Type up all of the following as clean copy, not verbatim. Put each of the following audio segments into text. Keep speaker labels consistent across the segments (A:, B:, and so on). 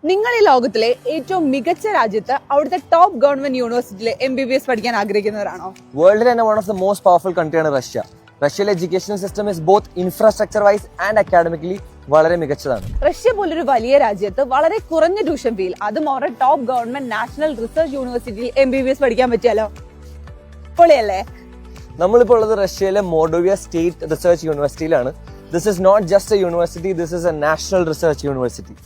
A: നിങ്ങൾ ഈ ലോകത്തിലെ ഏറ്റവും മികച്ച രാജ്യത്ത് അവിടുത്തെ ടോപ്പ് ഗവൺമെന്റ് യൂണിവേഴ്സിറ്റിയിലെ MBBS പഠിക്കാൻ ആഗ്രഹിക്കുന്നവരാണോ?
B: വേൾഡിൽ തന്നെ one of the most powerful കൺട്രിയാണ് റഷ്യ. റഷ്യയിലെ education system is both infrastructure wise and academically വളരെ മികച്ചതാണ്.
A: റഷ്യ പോലൊരു വലിയ രാജ്യത്ത് വളരെ കുറഞ്ഞ ട്യൂഷൻ ഫീൽ, അതും അവരുടെ ടോപ്പ് ഗവൺമെന്റ് നാഷണൽ റിസർച്ച് യൂണിവേഴ്സിറ്റിയിൽ MBBS പഠിക്കാൻ പറ്റിയാലോ? പൊളിയല്ലേ?
B: നമ്മളിപ്പോൾ ഉള്ളത് റഷ്യയിലെ മോർഡോവിയ സ്റ്റേറ്റ് റിസർച്ച് യൂണിവേഴ്സിറ്റിയിലാണ്. This is not just a university, this is a national research university.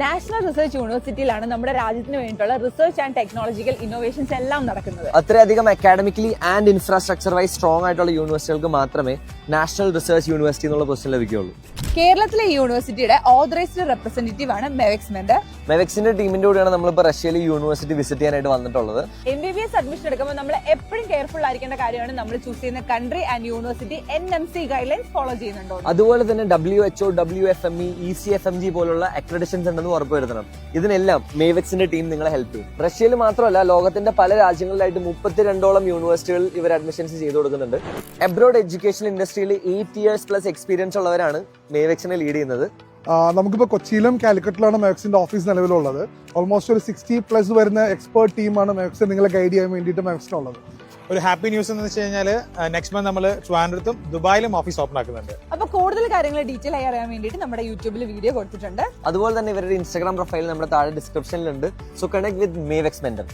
A: National research യൂണിവേഴ്സിറ്റിയിലാണ് നമ്മുടെ രാജ്യത്തിന് വേണ്ടിയിട്ടുള്ള റിസർച്ച് ആൻഡ് ടെക്നോളജിക്കൽ ഇന്നോവേഷൻസ് എല്ലാം നടക്കുന്നത്.
B: അത്രയധികം academically and infrastructure wise strong ആയിട്ടുള്ള യൂണിവേഴ്സിറ്റികൾക്ക് മാത്രമേ നാഷണൽ റിസർച്ച് യൂണിവേഴ്സിറ്റി എന്നുള്ള പൊസിഷൻ ലഭിക്കുകയുള്ളൂ.
A: കേരളത്തിലെ യൂണിവേഴ്സിറ്റിയുടെ ഓതറൈസ്ഡ് റെപ്രസെന്റേറ്റീവ് ആണ് മെവെക്സ് മെന്റർ.
B: മെവെക്സിന്റെ ടീമിന്റെ കൂടെയാണ് നമ്മളിപ്പോൾ റഷ്യയിലെ യൂണിവേഴ്സിറ്റി വിസിറ്റ് ചെയ്യാനായിട്ട് വന്നിട്ടുള്ളത്.
A: MBBS അഡ്മിഷൻ എടുക്കുമ്പോൾ നമ്മൾ എപ്പോഴും കെയർഫുൾ ആയിരിക്കേണ്ട കാര്യമാണ് നമ്മൾ ചൂസ് ചെയ്യുന്ന country and university NMC guidelines follow ചെയ്യുന്നുണ്ടോ.
B: അതുപോലെ തന്നെ WHO, WFME, ECFMG പോലുള്ള അക്രഡിറ്റേഷൻസ് ഉണ്ടെന്ന് ഉറപ്പുവരുത്തണം. ഇതിനെല്ലാം മേവെക്സിന്റെ ടീം നിങ്ങളെ ഹെൽപ്പ് ചെയ്യും. റഷ്യയിൽ മാത്രമല്ല, ലോകത്തിന്റെ പല രാജ്യങ്ങളിലായിട്ട് 32ഓളം യൂണിവേഴ്സിറ്റികളിൽ ഇവർ അഡ്മിഷൻസ് ചെയ്തു കൊടുക്കുന്നുണ്ട്. അബ്രോഡ് എഡ്യൂക്കേഷൻ ഇൻഡസ്ട്രിയിൽ 8 years പ്ലസ് എക്സ്പീരിയൻസ് ഉള്ളവരാണ് മേവെക്സിനെ ലീഡ് ചെയ്യുന്നത്.
C: നമുക്കിപ്പോൾ കൊച്ചിയിലും കാലിക്കറ്റിലാണ് മെവെക്സിന്റെ ഓഫീസ് നിലവിലുള്ളത്. ഓൾമോസ്റ്റ് ഒരു 60+ വരുന്ന എക്സ്പേർട്ട് ടീമാണ് മെവെക്സ് നിങ്ങളെ ഗൈഡ് ചെയ്യാൻ വേണ്ടിയിട്ട് മെവെക്സിനുള്ളത്.
D: ഒരു ഹാപ്പി ന്യൂസ് എന്ന് വെച്ച് കഴിഞ്ഞാൽ നെക്സ്റ്റ് മന്ത് നമ്മൾ ട്രിവാൻഡ്രത്തും ദുബായിലും ഓഫീസ് ഓപ്പൺ ആക്കുന്നുണ്ട്.
A: അപ്പൊ കൂടുതൽ കാര്യങ്ങൾ ഡീറ്റെയിൽ ആയി അറിയാൻ വേണ്ടിയിട്ട് നമ്മുടെ യൂട്യൂബിൽ വീഡിയോ കൊടുത്തിട്ടുണ്ട്.
B: അതുപോലെ തന്നെ ഇവരുടെ ഇൻസ്റ്റാഗ്രാം പ്രൊഫൈൽ നമ്മുടെ താഴെ ഡിസ്ക്രിപ്ഷനിലുണ്ട്. So connect with Mevex mentor.